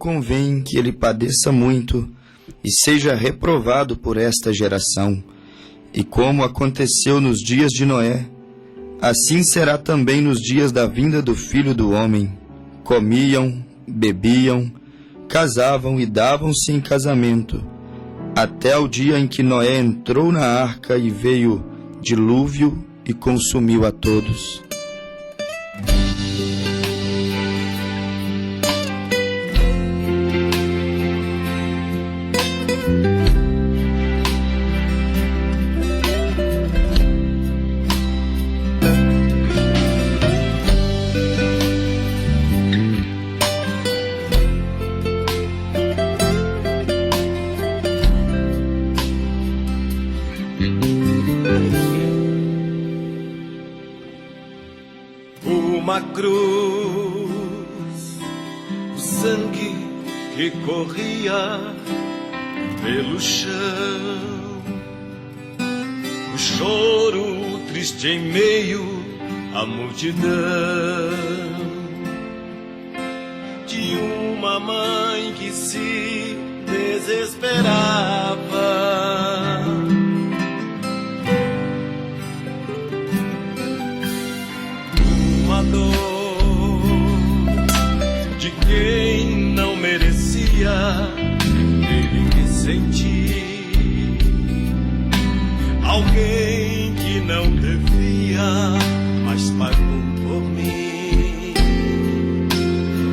convém que ele padeça muito e seja reprovado por esta geração. E como aconteceu nos dias de Noé, assim será também nos dias da vinda do Filho do Homem. Comiam, bebiam, casavam e davam-se em casamento, até o dia em que Noé entrou na arca e veio dilúvio e consumiu a todos. Uma cruz, o sangue que corria pelo chão, o choro triste em meio à multidão de uma mãe que se desesperava. Uma dor de quem não merecia, ele que sentir, alguém que não devia, mas pagou por mim.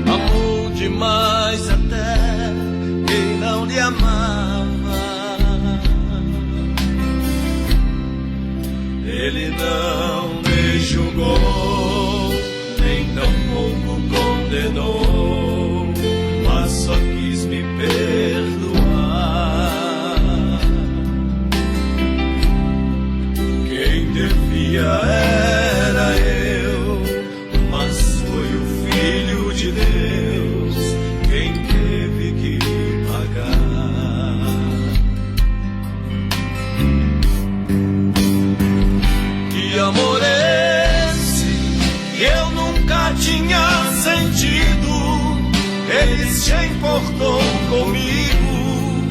Amou demais até quem não lhe amava. Ele não me julgou, nem tampouco condenou, mas só quis me perdoar. Quem devia era eu, mas foi o Filho de Deus quem teve que pagar. Que amor eu nunca tinha sentido, ele se importou comigo,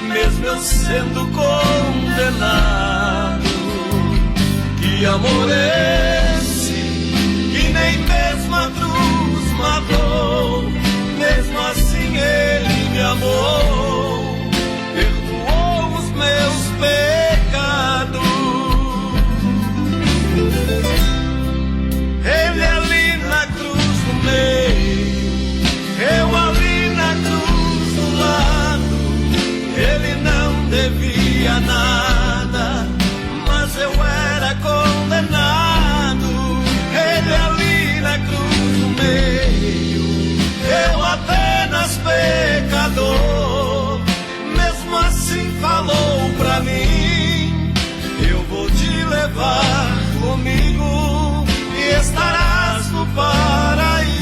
mesmo eu sendo condenado. Que amor esse, que nem mesmo a cruz matou, mesmo assim ele me amou, perdoou os meus pecados. Ele ali na cruz no meio, eu ali na cruz do lado. Ele não devia nada, mas eu era condenado. Ele ali na cruz no meio, eu apenas pecador. Mesmo assim falou pra mim: eu vou te levar comigo e estarás no paraíso.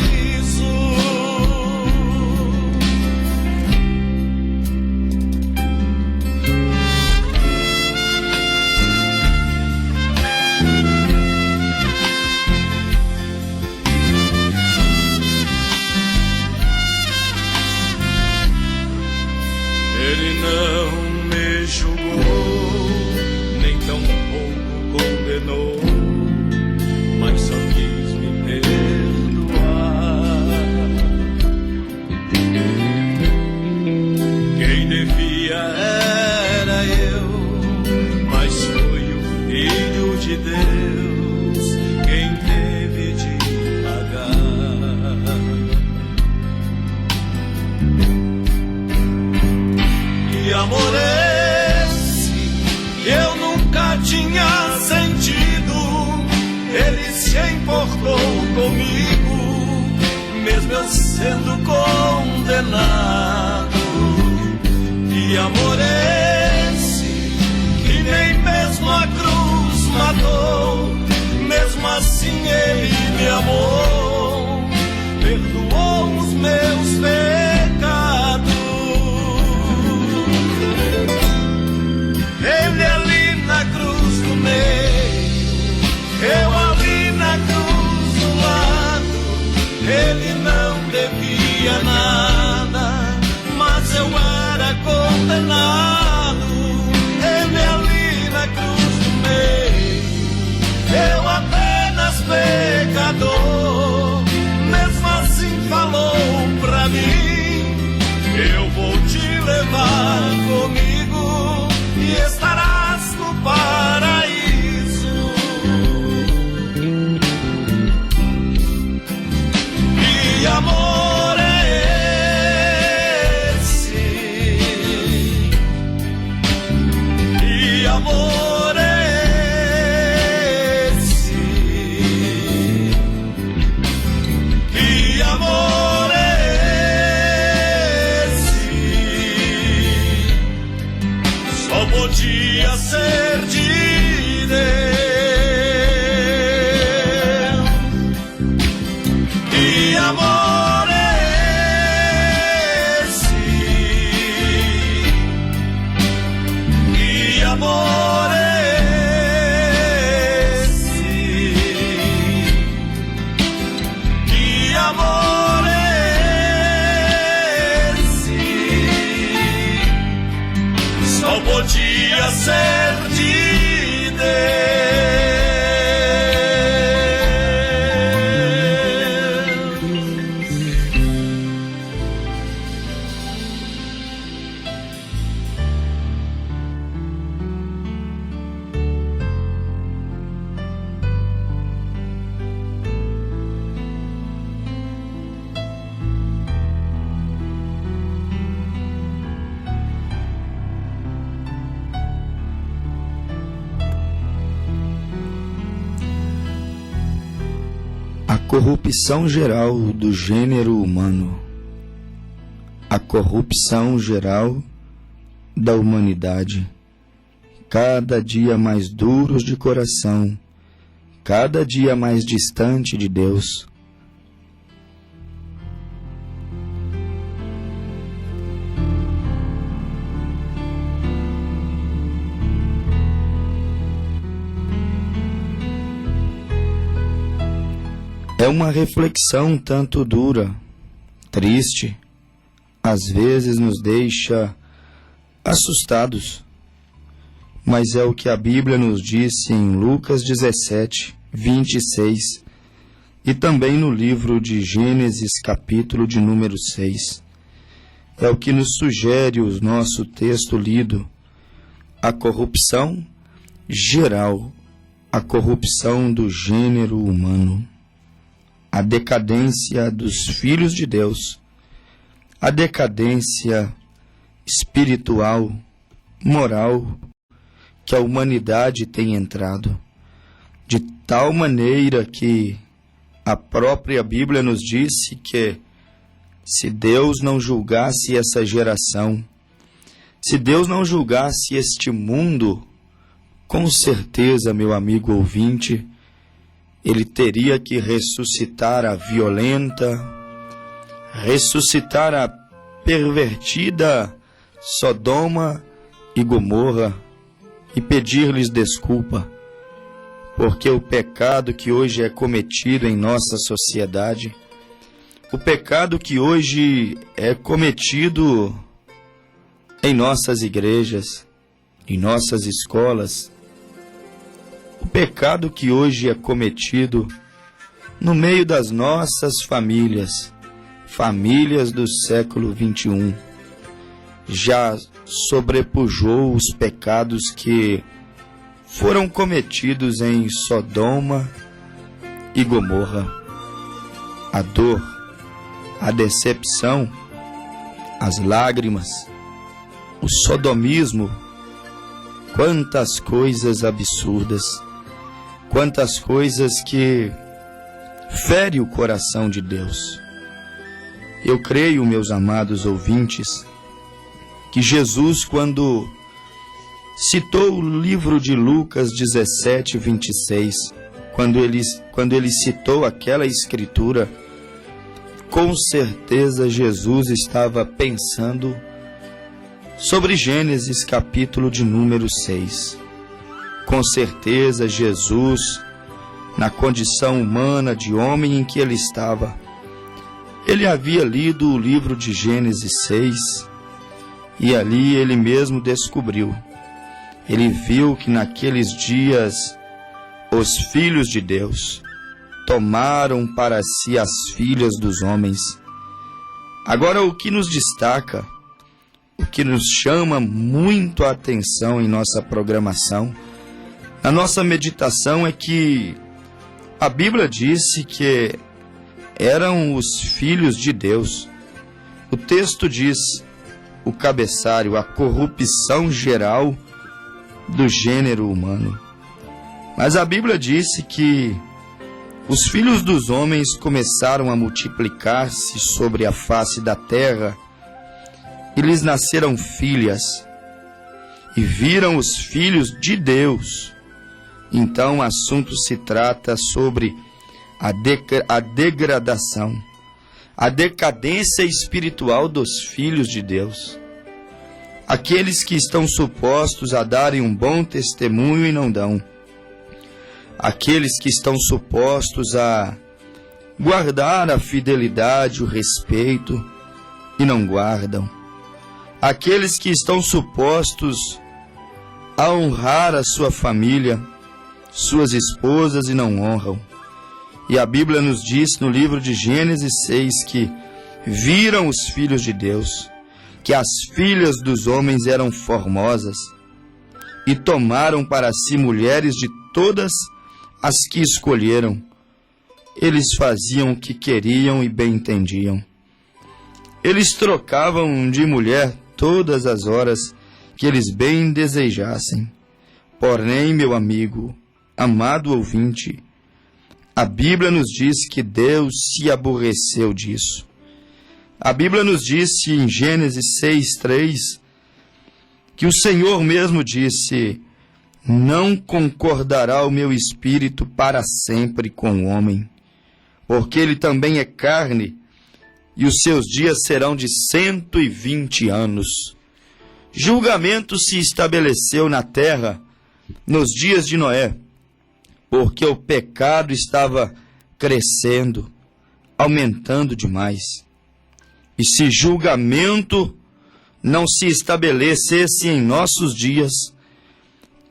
Ele não me julgou, nem tampouco condenou, mas só quis me perdoar. Quem devia era eu, mas foi o Filho de Deus quem teve de pagar. Que amor esse que eu nunca tinha sentido, ele se importou comigo, mesmo eu sendo condenado. Que amor esse, que nem mesmo a cruz matou, mesmo assim ele me amou, perdoou os meus pecados. Ele ali na cruz do meio, eu ali na cruz do lado. Ele não devia nada, podia ser de Deus. E amor esse, e amor esse, e amor esse, só podia ser de Deus. A corrupção geral do gênero humano, a corrupção geral da humanidade, cada dia mais duros de coração, cada dia mais distante de Deus. É uma reflexão tanto dura, triste, às vezes nos deixa assustados, mas é o que a Bíblia nos disse em Lucas 17, 26 e também no livro de Gênesis, capítulo de número 6. É o que nos sugere o nosso texto lido, a corrupção geral, a corrupção do gênero humano. A decadência dos filhos de Deus, a decadência espiritual, moral, que a humanidade tem entrado, de tal maneira que a própria Bíblia nos disse que se Deus não julgasse essa geração, se Deus não julgasse este mundo, com certeza, meu amigo ouvinte, Ele teria que ressuscitar a violenta, ressuscitar a pervertida Sodoma e Gomorra e pedir-lhes desculpa, porque o pecado que hoje é cometido em nossa sociedade, o pecado que hoje é cometido em nossas igrejas, em nossas escolas, o pecado que hoje é cometido no meio das nossas famílias, famílias do século XXI, já sobrepujou os pecados que foram cometidos em Sodoma e Gomorra. A dor, a decepção, as lágrimas, o sodomismo, quantas coisas absurdas, quantas coisas que ferem o coração de Deus. Eu creio, meus amados ouvintes, que Jesus, quando citou o livro de Lucas 17, 26, quando ele citou aquela escritura, com certeza Jesus estava pensando sobre Gênesis capítulo de número 6. Com certeza Jesus, na condição humana de homem em que ele estava, ele havia lido o livro de Gênesis 6 e ali ele mesmo descobriu. Ele viu que naqueles dias os filhos de Deus tomaram para si as filhas dos homens. Agora, o que nos destaca, o que nos chama muito a atenção em nossa programação, na nossa meditação, é que a Bíblia disse que eram os filhos de Deus. O texto diz, o cabeçalho, a corrupção geral do gênero humano. Mas a Bíblia disse que os filhos dos homens começaram a multiplicar-se sobre a face da terra e lhes nasceram filhas. e viram os filhos de Deus. Então o assunto se trata sobre a degradação, a decadência espiritual dos filhos de Deus. Aqueles que estão supostos a darem um bom testemunho e não dão. Aqueles que estão supostos a guardar a fidelidade, o respeito, e não guardam. Aqueles que estão supostos a honrar a sua família, suas esposas, e não honram. E a Bíblia nos diz no livro de Gênesis 6 que viram os filhos de Deus, que as filhas dos homens eram formosas, e tomaram para si mulheres de todas as que escolheram. Eles faziam o que queriam e bem entendiam. Eles trocavam de mulher todas as horas que eles bem desejassem. Porém, meu amigo, amado ouvinte, a Bíblia nos diz que Deus se aborreceu disso. A Bíblia nos disse em Gênesis 6:3 que o Senhor mesmo disse: não concordará o meu espírito para sempre com o homem, porque ele também é carne, e os seus dias serão de 120 anos. Julgamento se estabeleceu na terra nos dias de Noé, porque o pecado estava crescendo, aumentando demais. E se julgamento não se estabelecesse em nossos dias,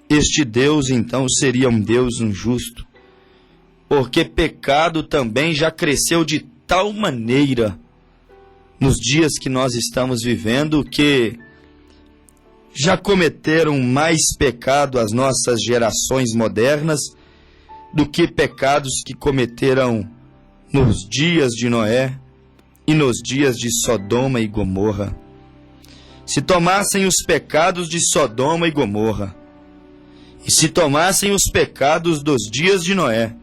este Deus então seria um Deus injusto, porque pecado também já cresceu de tal maneira nos dias que nós estamos vivendo, que já cometeram mais pecado as nossas gerações modernas do que pecados que cometeram nos dias de Noé e nos dias de Sodoma e Gomorra. Se tomassem os pecados de Sodoma e Gomorra, e se tomassem os pecados dos dias de Noé,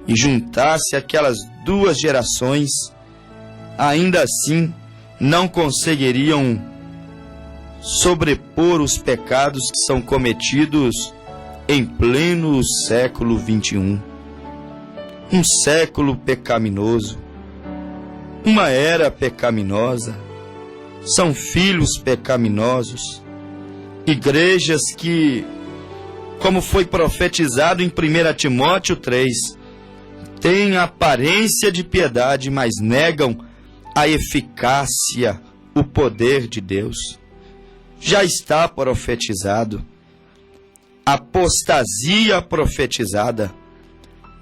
e juntasse aquelas duas gerações, ainda assim não conseguiriam sobrepor os pecados que são cometidos em pleno século XXI. Um século pecaminoso, uma era pecaminosa, são filhos pecaminosos, igrejas que, como foi profetizado em 1 Timóteo 3, têm aparência de piedade, mas negam a eficácia, o poder de Deus. Já está profetizado. Apostasia profetizada,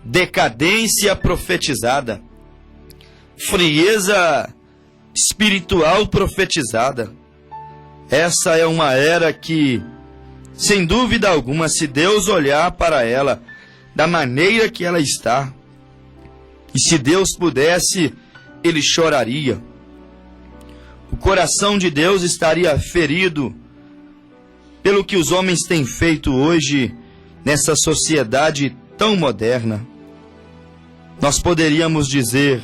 decadência profetizada, frieza espiritual profetizada. Essa é uma era que, sem dúvida alguma, se Deus olhar para ela da maneira que ela está, e se Deus pudesse, ele choraria. O coração de Deus estaria ferido pelo que os homens têm feito hoje nessa sociedade tão moderna. Nós poderíamos dizer: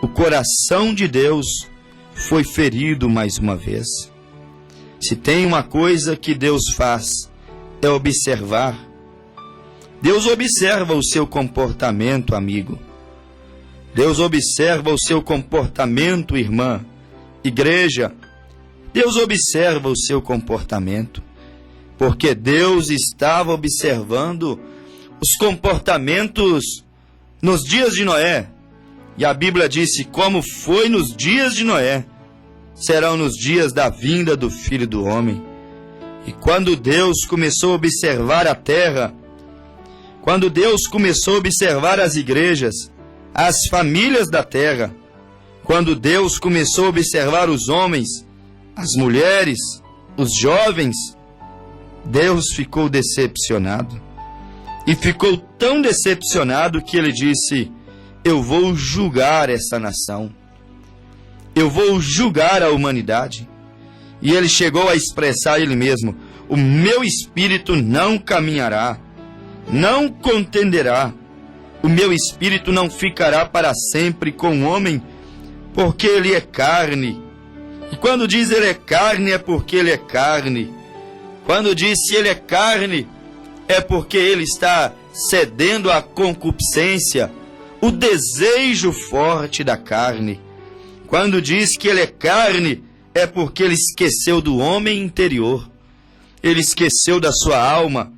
o coração de Deus foi ferido mais uma vez. Se tem uma coisa que Deus faz, é observar. Deus observa o seu comportamento, amigo. Deus observa o seu comportamento, irmã, igreja. Deus observa o seu comportamento, porque Deus estava observando os comportamentos nos dias de Noé. E a Bíblia disse: como foi nos dias de Noé, serão nos dias da vinda do Filho do Homem. E quando Deus começou a observar a terra, quando Deus começou a observar as igrejas, as famílias da terra, quando Deus começou a observar os homens, as mulheres, os jovens, Deus ficou decepcionado. E ficou tão decepcionado que ele disse: eu vou julgar essa nação. Eu vou julgar a humanidade. E ele chegou a expressar ele mesmo: o meu espírito não caminhará, não contenderá. O meu espírito não ficará para sempre com o homem, porque ele é carne. E quando diz ele é carne, é porque ele é carne. Quando diz se ele é carne, é porque ele está cedendo à concupiscência, o desejo forte da carne. Quando diz que ele é carne, é porque ele esqueceu do homem interior. Ele esqueceu da sua alma.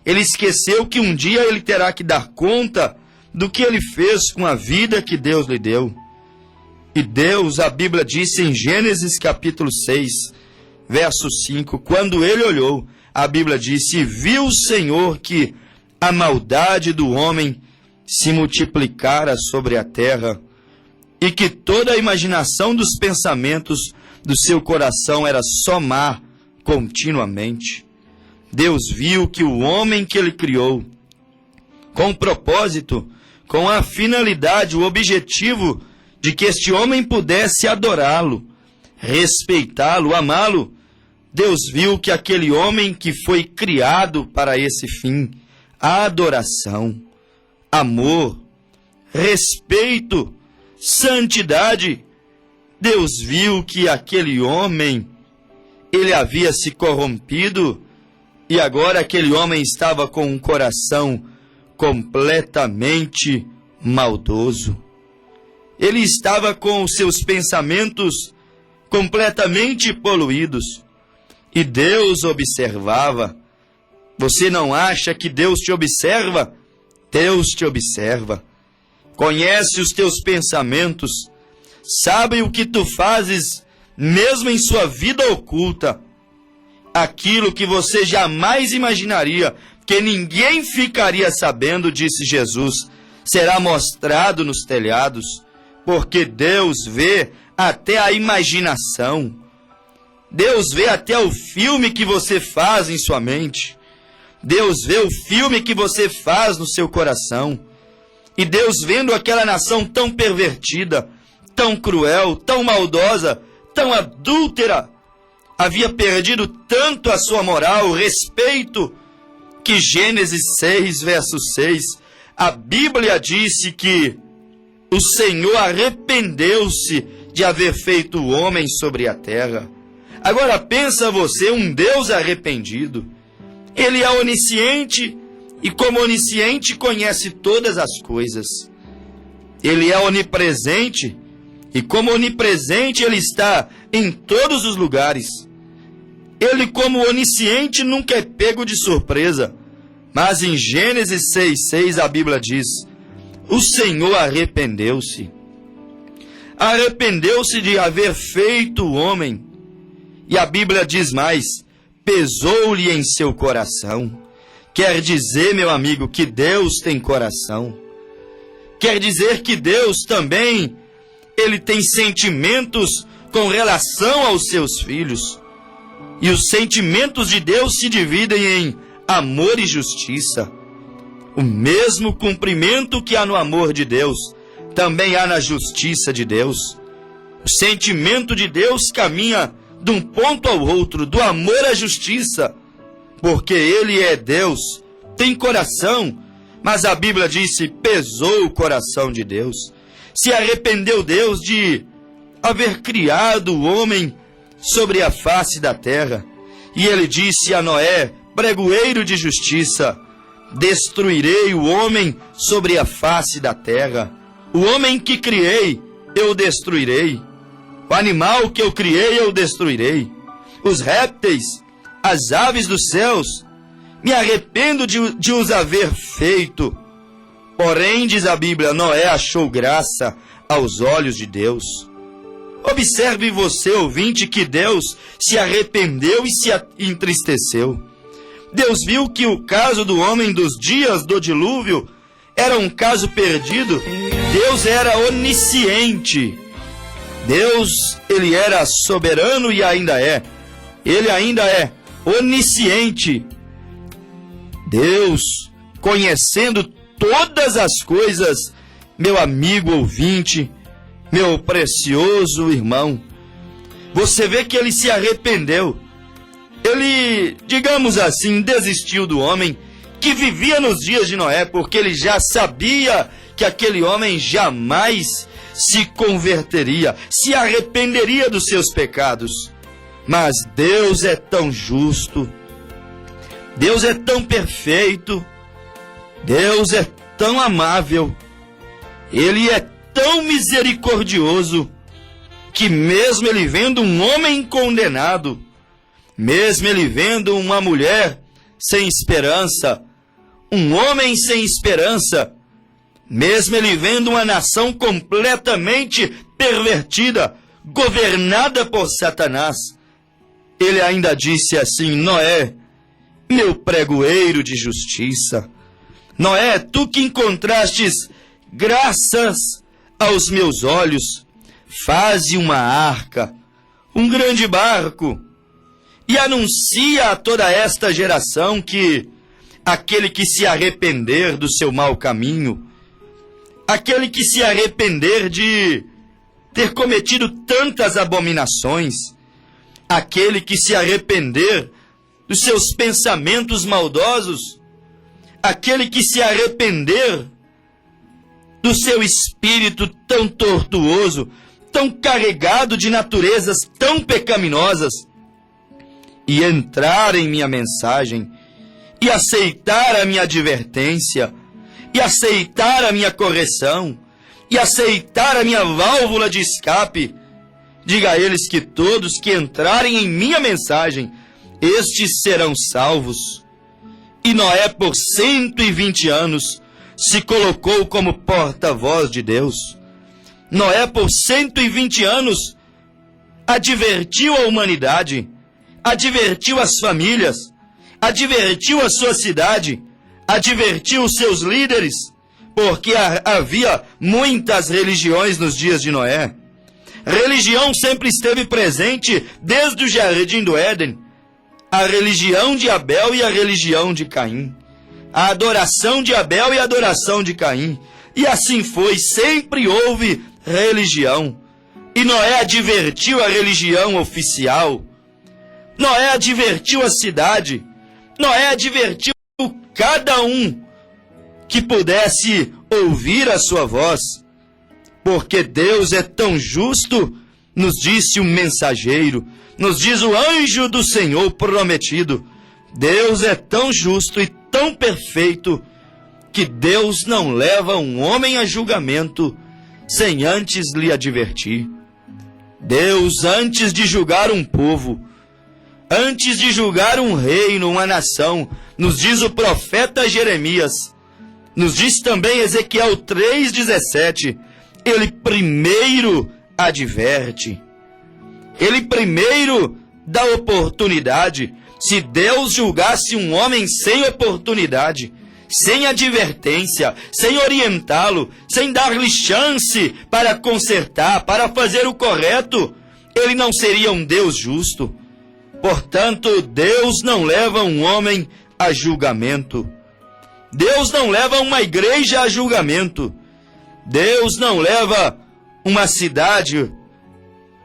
Ele esqueceu que um dia ele terá que dar conta do que ele fez com a vida que Deus lhe deu. E Deus, a Bíblia diz em Gênesis capítulo 6, verso 5, quando ele olhou, a Bíblia diz, e viu o Senhor que a maldade do homem se multiplicara sobre a terra, e que toda a imaginação dos pensamentos do seu coração era só má continuamente. Deus viu que o homem que ele criou, com o propósito, com a finalidade, o objetivo de que este homem pudesse adorá-lo, respeitá-lo, amá-lo, Deus viu que aquele homem que foi criado para esse fim, adoração, amor, respeito, santidade, Deus viu que aquele homem, ele havia se corrompido e agora aquele homem estava com um coração completamente maldoso. Ele estava com os seus pensamentos completamente poluídos. E Deus observava. Você não acha que Deus te observa? Deus te observa. Conhece os teus pensamentos. Sabe o que tu fazes, mesmo em sua vida oculta. Aquilo que você jamais imaginaria, que ninguém ficaria sabendo, disse Jesus, será mostrado nos telhados, porque Deus vê até a imaginação. Deus vê até o filme que você faz em sua mente. Deus vê o filme que você faz no seu coração. E Deus, vendo aquela nação tão pervertida, tão cruel, tão maldosa, tão adúltera, havia perdido tanto a sua moral, o respeito, que Gênesis 6, verso 6, a Bíblia disse que o Senhor arrependeu-se de haver feito o homem sobre a terra. Agora pensa você, um Deus arrependido. Ele é onisciente e como onisciente conhece todas as coisas. Ele é onipresente e como onipresente ele está em todos os lugares. Ele como onisciente nunca é pego de surpresa. Mas em Gênesis 6:6 a Bíblia diz, o Senhor arrependeu-se. Arrependeu-se de haver feito o homem. E a Bíblia diz mais, pesou-lhe em seu coração. Quer dizer, meu amigo, que Deus tem coração. Quer dizer que Deus também, ele tem sentimentos com relação aos seus filhos. E os sentimentos de Deus se dividem em amor e justiça. O mesmo cumprimento que há no amor de Deus, também há na justiça de Deus. O sentimento de Deus caminha de um ponto ao outro, do amor à justiça, porque Ele é Deus, tem coração, mas a Bíblia diz que pesou o coração de Deus. Se arrependeu Deus de haver criado o homem sobre a face da terra. E Ele disse a Noé, pregoeiro de justiça, destruirei o homem sobre a face da terra. O homem que criei, eu destruirei. O animal que eu criei, eu destruirei. Os répteis, as aves dos céus, me arrependo de os haver feito. Porém, diz a Bíblia, Noé achou graça aos olhos de Deus. Observe você, ouvinte, que Deus se arrependeu e se entristeceu. Deus viu que o caso do homem dos dias do dilúvio era um caso perdido. Deus era onisciente. Deus, ele era soberano e ainda é. Ele ainda é onisciente. Deus, conhecendo todas as coisas, meu amigo ouvinte, meu precioso irmão, você vê que ele se arrependeu. Ele, digamos assim, desistiu do homem que vivia nos dias de Noé, porque ele já sabia que aquele homem jamais se converteria, se arrependeria dos seus pecados. Mas Deus é tão justo, Deus é tão perfeito, Deus é tão amável, Ele é tão misericordioso, que mesmo Ele vendo um homem condenado, mesmo Ele vendo uma mulher sem esperança, um homem sem esperança, mesmo Ele vendo uma nação completamente pervertida, governada por Satanás, Ele ainda disse assim: Noé, meu pregoeiro de justiça, Noé, tu que encontrastes graças aos meus olhos, faze uma arca, um grande barco, e anuncia a toda esta geração que aquele que se arrepender do seu mau caminho, aquele que se arrepender de ter cometido tantas abominações, aquele que se arrepender dos seus pensamentos maldosos, aquele que se arrepender do seu espírito tão tortuoso, tão carregado de naturezas tão pecaminosas, e entrar em minha mensagem, e aceitar a minha advertência, e aceitar a minha correção, e aceitar a minha válvula de escape, diga a eles que todos que entrarem em minha mensagem, estes serão salvos. E Noé, por 120 anos, se colocou como porta-voz de Deus. Noé, por 120 anos, advertiu a humanidade, advertiu as famílias, advertiu a sua cidade, advertiu os seus líderes, porque havia muitas religiões nos dias de Noé. Religião sempre esteve presente desde o jardim do Éden. A religião de Abel e a religião de Caim. A adoração de Abel e a adoração de Caim. E assim foi, sempre houve religião. E Noé advertiu a religião oficial. Noé advertiu a cidade. Noé advertiu cada um que pudesse ouvir a sua voz. Porque Deus é tão justo, nos disse o mensageiro, nos diz o anjo do Senhor prometido. Deus é tão justo e tão perfeito, que Deus não leva um homem a julgamento sem antes lhe advertir. Deus, antes de julgar um povo, antes de julgar um reino, uma nação, nos diz o profeta Jeremias, nos diz também Ezequiel 3,17, ele primeiro adverte, ele primeiro dá oportunidade. Se Deus julgasse um homem sem oportunidade, sem advertência, sem orientá-lo, sem dar-lhe chance para consertar, para fazer o correto, ele não seria um Deus justo. Portanto, Deus não leva um homem a julgamento. Deus não leva uma igreja a julgamento. Deus não leva uma cidade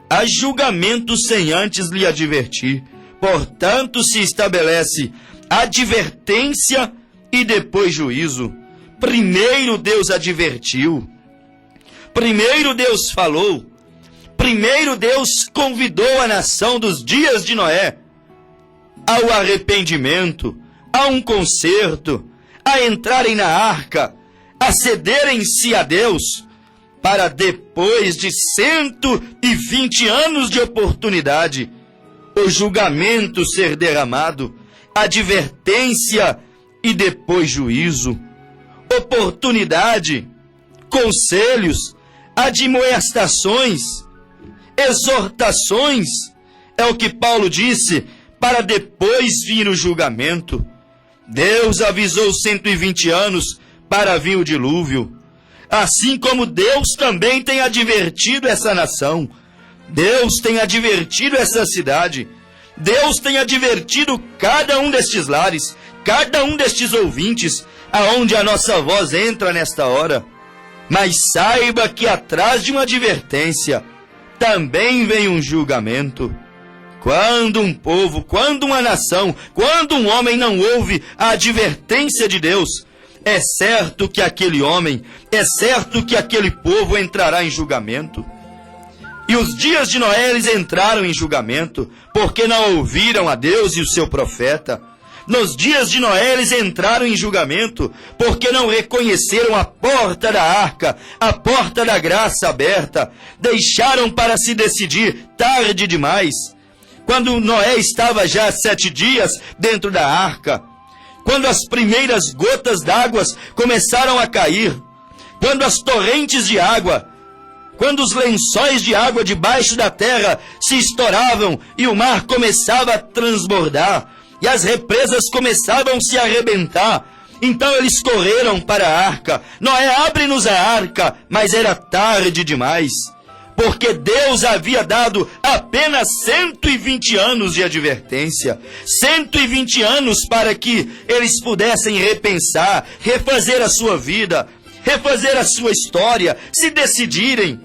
a julgamento sem antes lhe advertir. Portanto, se estabelece advertência e depois juízo. Primeiro Deus advertiu. Primeiro Deus falou. Primeiro Deus convidou a nação dos dias de Noé ao arrependimento, a um conserto, a entrarem na arca, a cederem-se a Deus, para depois de 120 anos de oportunidade, o julgamento ser derramado, advertência e depois juízo. Oportunidade, conselhos, admoestações, exortações, é o que Paulo disse, para depois vir o julgamento. Deus avisou 120 anos para vir o dilúvio, assim como Deus também tem advertido essa nação. Deus tem advertido essa cidade. Deus tem advertido cada um destes lares, cada um destes ouvintes, aonde a nossa voz entra nesta hora. Mas saiba que atrás de uma advertência também vem um julgamento. Quando um povo, quando uma nação, quando um homem não ouve a advertência de Deus, é certo que aquele homem, é certo que aquele povo entrará em julgamento. E os dias de Noé, eles entraram em julgamento, porque não ouviram a Deus e o seu profeta, nos dias de Noé eles entraram em julgamento, porque não reconheceram a porta da arca, a porta da graça aberta, deixaram para se decidir tarde demais. Quando Noé estava já há 7 dias dentro da arca, quando as primeiras gotas d'água começaram a cair, quando as torrentes de água, quando os lençóis de água debaixo da terra se estouravam e o mar começava a transbordar e as represas começavam a se arrebentar, então eles correram para a arca. Noé, abre-nos a arca, mas era tarde demais, porque Deus havia dado apenas 120 anos de advertência, 120 anos para que eles pudessem repensar, refazer a sua vida, refazer a sua história, se decidirem,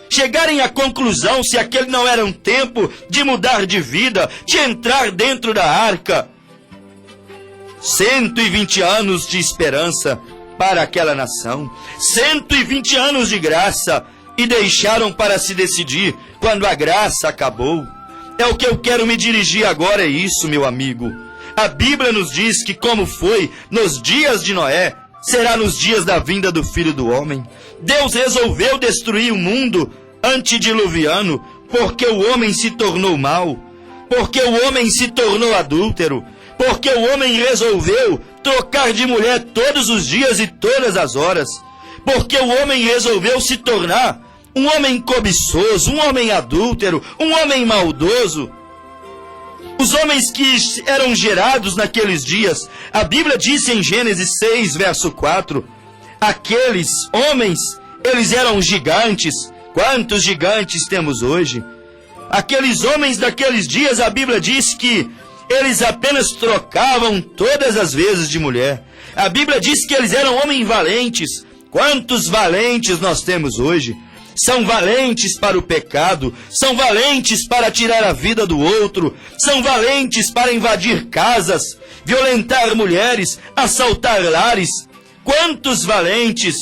chegarem à conclusão se aquele não era um tempo de mudar de vida, de entrar dentro da arca. 120 anos de esperança para aquela nação, 120 anos de graça, e deixaram para se decidir quando a graça acabou. É o que eu quero me dirigir agora, é isso, meu amigo. A Bíblia nos diz que como foi nos dias de Noé, será nos dias da vinda do Filho do Homem. Deus resolveu destruir o mundo antediluviano porque o homem se tornou mau, porque o homem se tornou adúltero, porque o homem resolveu trocar de mulher todos os dias e todas as horas, porque o homem resolveu se tornar um homem cobiçoso, um homem adúltero, um homem maldoso. Os homens que eram gerados naqueles dias, a Bíblia disse em Gênesis 6, verso 4, aqueles homens, eles eram gigantes. Quantos gigantes temos hoje? Aqueles homens daqueles dias, a Bíblia diz que eles apenas trocavam todas as vezes de mulher. A Bíblia diz que eles eram homens valentes. Quantos valentes nós temos hoje? São valentes para o pecado, são valentes para tirar a vida do outro, são valentes para invadir casas, violentar mulheres, assaltar lares. Quantos valentes!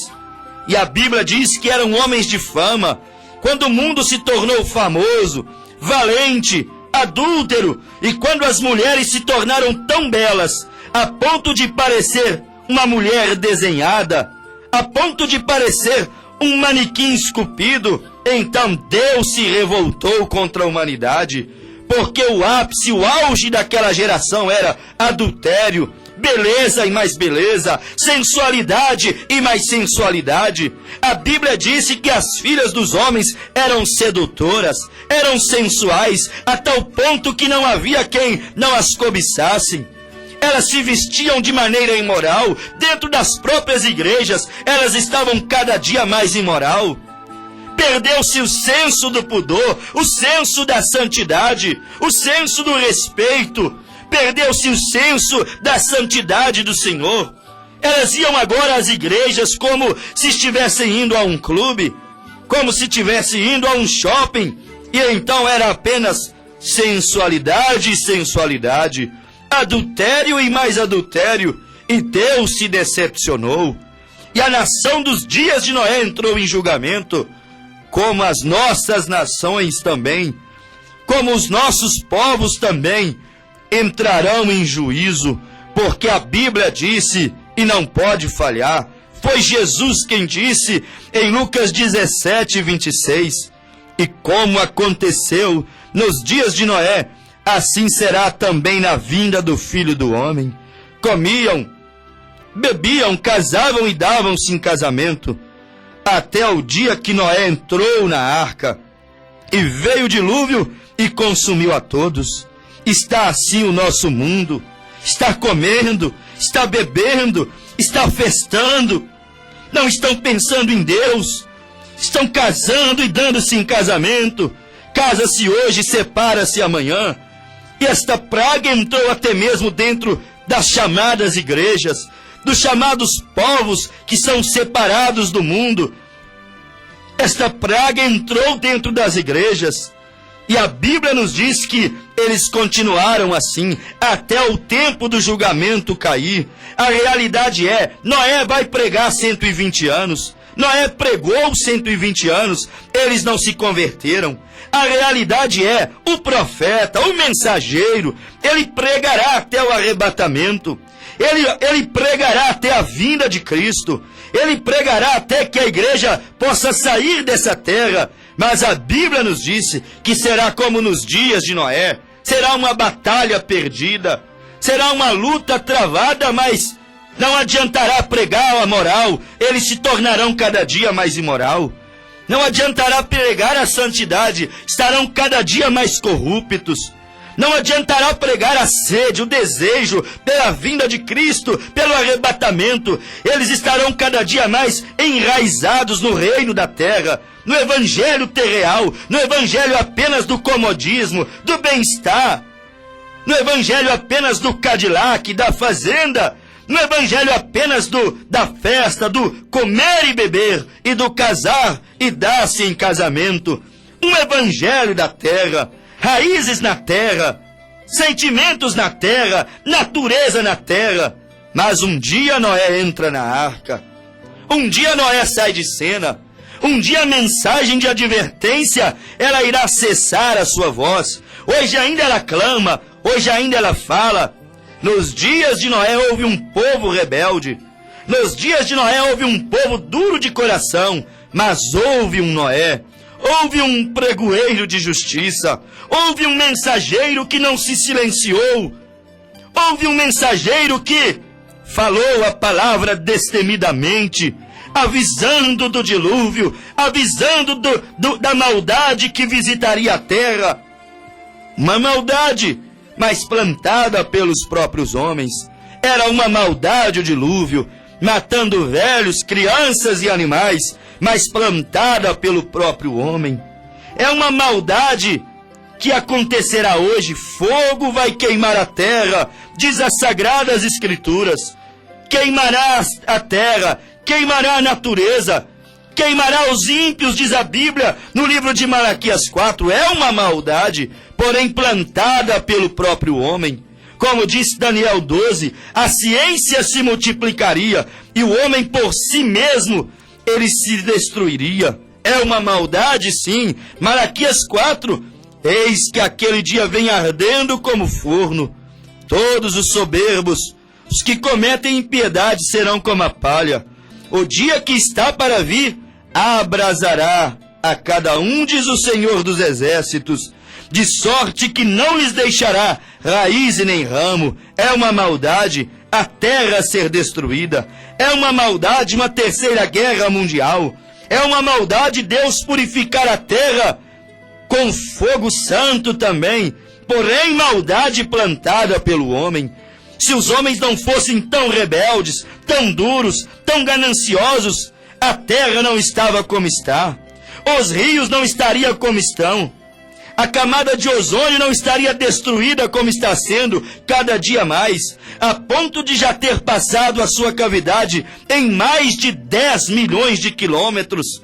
E a Bíblia diz que eram homens de fama. Quando o mundo se tornou famoso, valente, adúltero, e quando as mulheres se tornaram tão belas, a ponto de parecer uma mulher desenhada, a ponto de parecer um manequim esculpido, então Deus se revoltou contra a humanidade, porque o ápice, o auge daquela geração era adultério, beleza e mais beleza, sensualidade e mais sensualidade. A Bíblia disse que as filhas dos homens eram sedutoras, eram sensuais, a tal ponto que não havia quem não as cobiçasse. Elas se vestiam de maneira imoral, dentro das próprias igrejas, elas estavam cada dia mais imoral. Perdeu-se o senso do pudor, o senso da santidade, o senso do respeito, perdeu-se o senso da santidade do Senhor. Elas iam agora às igrejas como se estivessem indo a um clube, como se estivessem indo a um shopping, e então era apenas sensualidade e sensualidade, adultério e mais adultério, e Deus se decepcionou. E a nação dos dias de Noé entrou em julgamento, como as nossas nações também, como os nossos povos também, entrarão em juízo, porque a Bíblia disse, e não pode falhar, foi Jesus quem disse em Lucas 17, 26, e como aconteceu nos dias de Noé, assim será também na vinda do Filho do Homem. Comiam, bebiam, casavam e davam-se em casamento, até o dia que Noé entrou na arca, e veio o dilúvio e consumiu a todos. Está assim o nosso mundo, está comendo, está bebendo, está festando, não estão pensando em Deus, estão casando e dando-se em casamento, casa-se hoje, separa-se amanhã, e esta praga entrou até mesmo dentro das chamadas igrejas, dos chamados povos que são separados do mundo. Esta praga entrou dentro das igrejas, e a Bíblia nos diz que eles continuaram assim até o tempo do julgamento cair. A realidade é, Noé vai pregar 120 anos, Noé pregou 120 anos, eles não se converteram. A realidade é, o profeta, o mensageiro, ele pregará até o arrebatamento. Ele pregará até a vinda de Cristo. Ele pregará até que a igreja possa sair dessa terra. Mas a Bíblia nos disse que será como nos dias de Noé. Será uma batalha perdida. Será uma luta travada, mas não adiantará pregar a moral. Eles se tornarão cada dia mais imoral. Não adiantará pregar a santidade. Estarão cada dia mais corruptos. Não adiantará pregar a sede, o desejo pela vinda de Cristo, pelo arrebatamento. Eles estarão cada dia mais enraizados no reino da terra, no evangelho terreal, no evangelho apenas do comodismo, do bem-estar, no evangelho apenas do Cadillac, da fazenda, no evangelho apenas da festa, do comer e beber, e do casar e dar-se em casamento. Um evangelho da terra. Raízes na terra, sentimentos na terra, natureza na terra. Mas um dia Noé entra na arca. Um dia Noé sai de cena. Um dia a mensagem de advertência, ela irá cessar a sua voz. Hoje ainda ela clama, hoje ainda ela fala. Nos dias de Noé houve um povo rebelde. Nos dias de Noé houve um povo duro de coração. Mas houve um Noé. Houve um pregoeiro de justiça. Houve um mensageiro que não se silenciou. Houve um mensageiro que falou a palavra destemidamente, avisando do dilúvio, avisando da maldade que visitaria a terra. Uma maldade, mas plantada pelos próprios homens. Era uma maldade o dilúvio, matando velhos, crianças e animais, mas plantada pelo próprio homem. É uma maldade que acontecerá hoje. Fogo vai queimar a terra, diz as Sagradas Escrituras. Queimará a terra, queimará a natureza, queimará os ímpios, diz a Bíblia, no livro de Malaquias 4. É uma maldade, porém plantada pelo próprio homem. Como disse Daniel 12, a ciência se multiplicaria e o homem por si mesmo ele se destruiria. É uma maldade, sim. Malaquias 4, eis que aquele dia vem ardendo como forno. Todos os soberbos, os que cometem impiedade, serão como a palha. O dia que está para vir, abrasará a cada um, diz o Senhor dos Exércitos, de sorte que não lhes deixará raiz e nem ramo. É uma maldade a terra ser destruída. É uma maldade uma terceira guerra mundial. É uma maldade Deus purificar a terra com fogo santo também. Porém, maldade plantada pelo homem. Se os homens não fossem tão rebeldes, tão duros, tão gananciosos, a terra não estava como está. Os rios não estariam como estão. A camada de ozônio não estaria destruída como está sendo cada dia mais, a ponto de já ter passado a sua cavidade em mais de 10 milhões de quilômetros.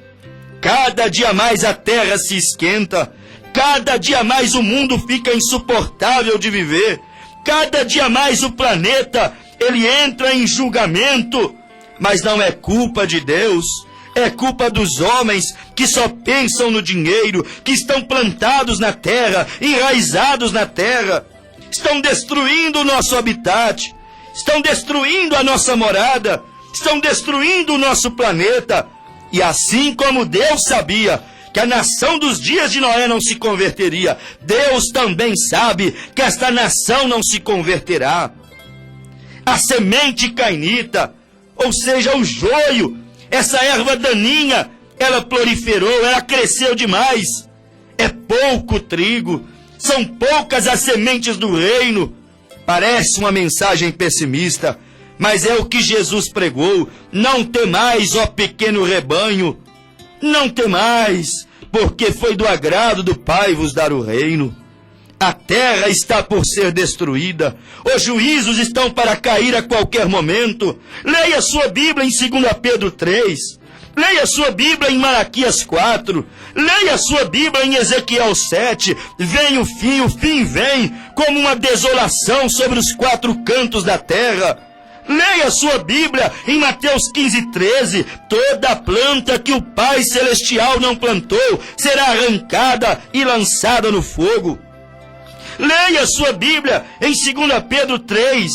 Cada dia mais a terra se esquenta, cada dia mais o mundo fica insuportável de viver, cada dia mais o planeta ele entra em julgamento, mas não é culpa de Deus. É culpa dos homens que só pensam no dinheiro, que estão plantados na terra, enraizados na terra. Estão destruindo o nosso habitat, estão destruindo a nossa morada, estão destruindo o nosso planeta. E assim como Deus sabia que a nação dos dias de Noé não se converteria, Deus também sabe que esta nação não se converterá. A semente cainita, ou seja, o joio, essa erva daninha, ela proliferou, ela cresceu demais. É pouco trigo, são poucas as sementes do reino. Parece uma mensagem pessimista, mas é o que Jesus pregou. Não temais, ó pequeno rebanho, não temais, porque foi do agrado do Pai vos dar o reino. A terra está por ser destruída. Os juízos estão para cair a qualquer momento. Leia sua Bíblia em 2 Pedro 3. Leia sua Bíblia em Malaquias 4. Leia sua Bíblia em Ezequiel 7. Vem o fim vem como uma desolação sobre os 4 cantos da terra. Leia sua Bíblia em Mateus 15:13. Toda planta que o Pai Celestial não plantou será arrancada e lançada no fogo. Leia sua Bíblia em 2 Pedro 3.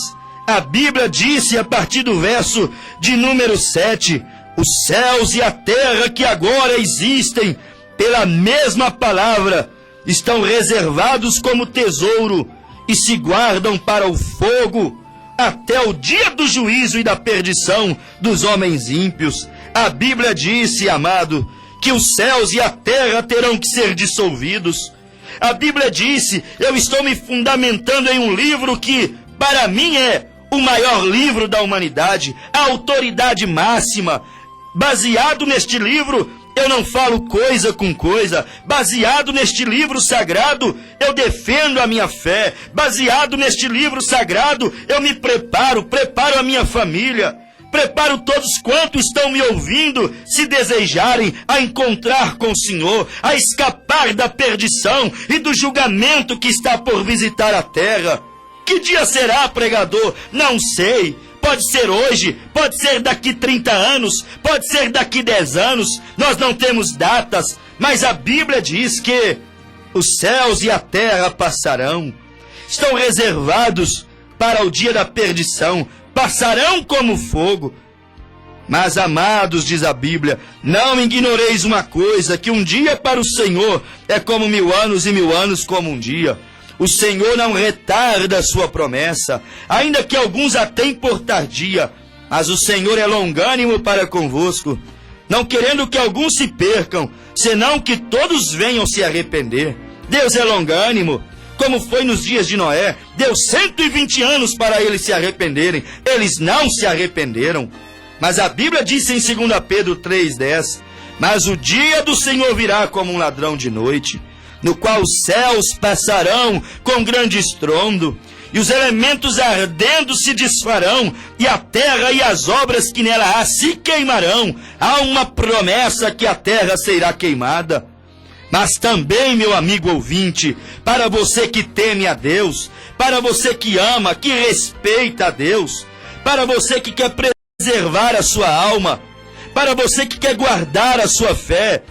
A Bíblia disse a partir do verso de número 7: os céus e a terra que agora existem, pela mesma palavra, estão reservados como tesouro e se guardam para o fogo, até o dia do juízo e da perdição dos homens ímpios. A Bíblia disse, amado, que os céus e a terra terão que ser dissolvidos. A Bíblia disse, eu estou me fundamentando em um livro que, para mim, é o maior livro da humanidade, a autoridade máxima. Baseado neste livro, eu não falo coisa com coisa. Baseado neste livro sagrado, eu defendo a minha fé. Baseado neste livro sagrado, eu me preparo a minha família. Preparo todos quantos estão me ouvindo, se desejarem, a encontrar com o Senhor, a escapar da perdição e do julgamento que está por visitar a terra. Que dia será, pregador? Não sei. Pode ser hoje, pode ser daqui 30 anos, pode ser daqui 10 anos. Nós não temos datas, mas a Bíblia diz que os céus e a terra passarão. Estão reservados para o dia da perdição. Passarão como fogo. Mas, amados, diz a Bíblia, não ignoreis uma coisa, que um dia para o Senhor é como 1000 anos e 1000 anos como um dia. O Senhor não retarda a sua promessa, ainda que alguns a tenham por tardia, mas o Senhor é longânimo para convosco, não querendo que alguns se percam, senão que todos venham se arrepender. Deus é longânimo, como foi nos dias de Noé. Deu 120 anos para eles se arrependerem. Eles não se arrependeram. Mas a Bíblia disse em 2 Pedro 3:10, mas o dia do Senhor virá como um ladrão de noite, no qual os céus passarão com grande estrondo, e os elementos ardendo se desfarão, e a terra e as obras que nela há se queimarão. Há uma promessa que a terra será queimada. Mas também, meu amigo ouvinte, para você que teme a Deus, para você que ama, que respeita a Deus, para você que quer preservar a sua alma, para você que quer guardar a sua fé,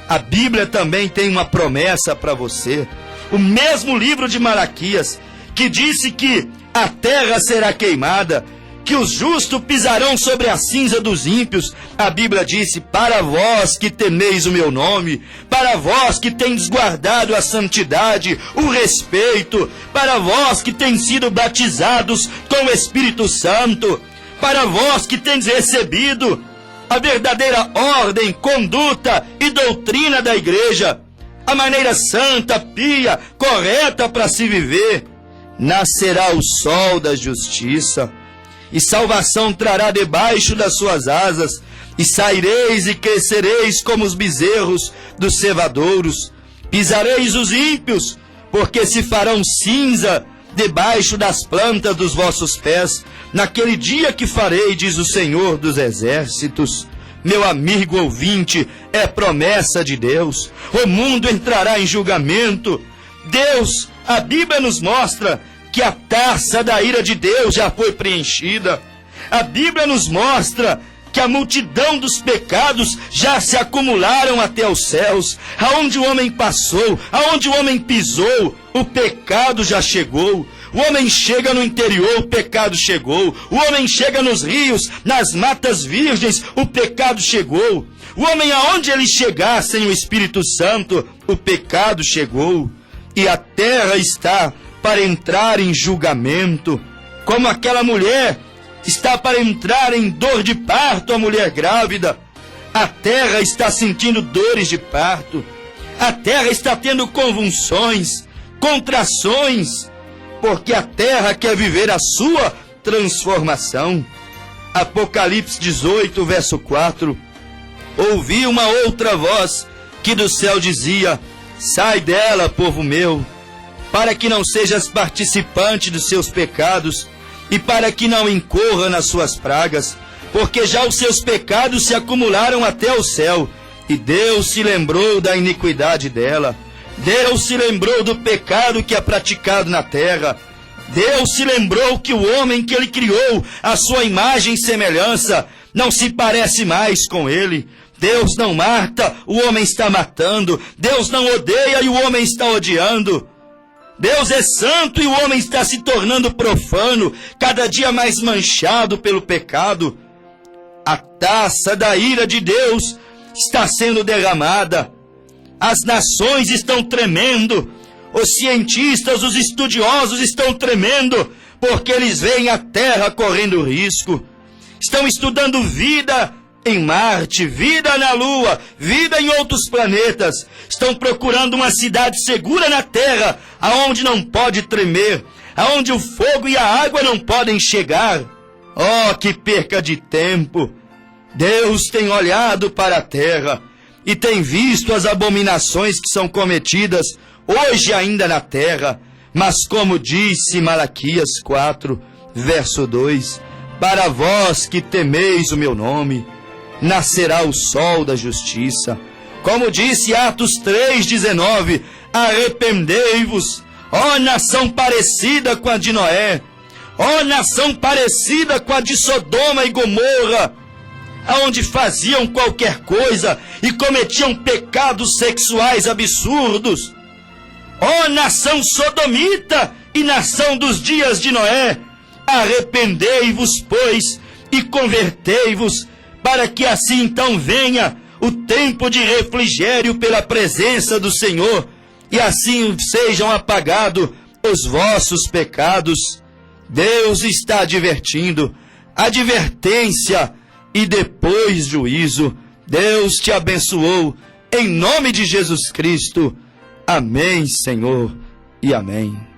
a Bíblia também tem uma promessa para você. O mesmo livro de Malaquias, que disse que a terra será queimada, que os justos pisarão sobre a cinza dos ímpios. A Bíblia disse, para vós que temeis o meu nome, para vós que tendes guardado a santidade, o respeito, para vós que tendes sido batizados com o Espírito Santo, para vós que tendes recebido a verdadeira ordem, conduta e doutrina da igreja, a maneira santa, pia, correta para se viver, nascerá o sol da justiça, e salvação trará debaixo das suas asas, e saireis e crescereis como os bezerros dos cevadouros. Pisareis os ímpios, porque se farão cinza debaixo das plantas dos vossos pés, naquele dia que farei, diz o Senhor dos Exércitos. Meu amigo ouvinte, é promessa de Deus. O mundo entrará em julgamento. Deus, a Bíblia nos mostra que a taça da ira de Deus já foi preenchida. A Bíblia nos mostra que a multidão dos pecados já se acumularam até os céus. Aonde o homem passou, aonde o homem pisou, o pecado já chegou. O homem chega no interior, o pecado chegou. O homem chega nos rios, nas matas virgens, o pecado chegou. O homem, aonde ele chegar sem o Espírito Santo, o pecado chegou. E a terra está para entrar em julgamento, como aquela mulher está para entrar em dor de parto, a mulher grávida. A terra está sentindo dores de parto. A terra está tendo convulsões, contrações, porque a terra quer viver a sua transformação. Apocalipse 18, verso 4. Ouvi uma outra voz que do céu dizia, sai dela, povo meu, para que não sejas participante dos seus pecados, e para que não incorra nas suas pragas, porque já os seus pecados se acumularam até o céu, e Deus se lembrou da iniquidade dela. Deus se lembrou do pecado que é praticado na terra. Deus se lembrou que o homem que ele criou, à sua imagem e semelhança, não se parece mais com ele. Deus não mata, o homem está matando. Deus não odeia e o homem está odiando. Deus é santo e o homem está se tornando profano, cada dia mais manchado pelo pecado. A taça da ira de Deus está sendo derramada. As nações estão tremendo. Os cientistas, os estudiosos estão tremendo, porque eles veem a Terra correndo risco. Estão estudando vida em Marte, vida na Lua, vida em outros planetas. Estão procurando uma cidade segura na Terra, aonde não pode tremer, aonde o fogo e a água não podem chegar. Oh, que perca de tempo! Deus tem olhado para a Terra e tem visto as abominações que são cometidas hoje ainda na Terra. Mas como disse Malaquias 4, verso 2, para vós que temeis o meu nome, nascerá o sol da justiça. Como disse Atos 3,19, arrependei-vos, ó nação parecida com a de Noé, ó nação parecida com a de Sodoma e Gomorra, aonde faziam qualquer coisa e cometiam pecados sexuais absurdos. Ó nação sodomita e nação dos dias de Noé, arrependei-vos, pois, e convertei-vos, para que assim então venha o tempo de refrigério pela presença do Senhor, e assim sejam apagados os vossos pecados. Deus está advertindo, advertência e depois juízo. Deus te abençoou, em nome de Jesus Cristo. Amém, Senhor, e amém.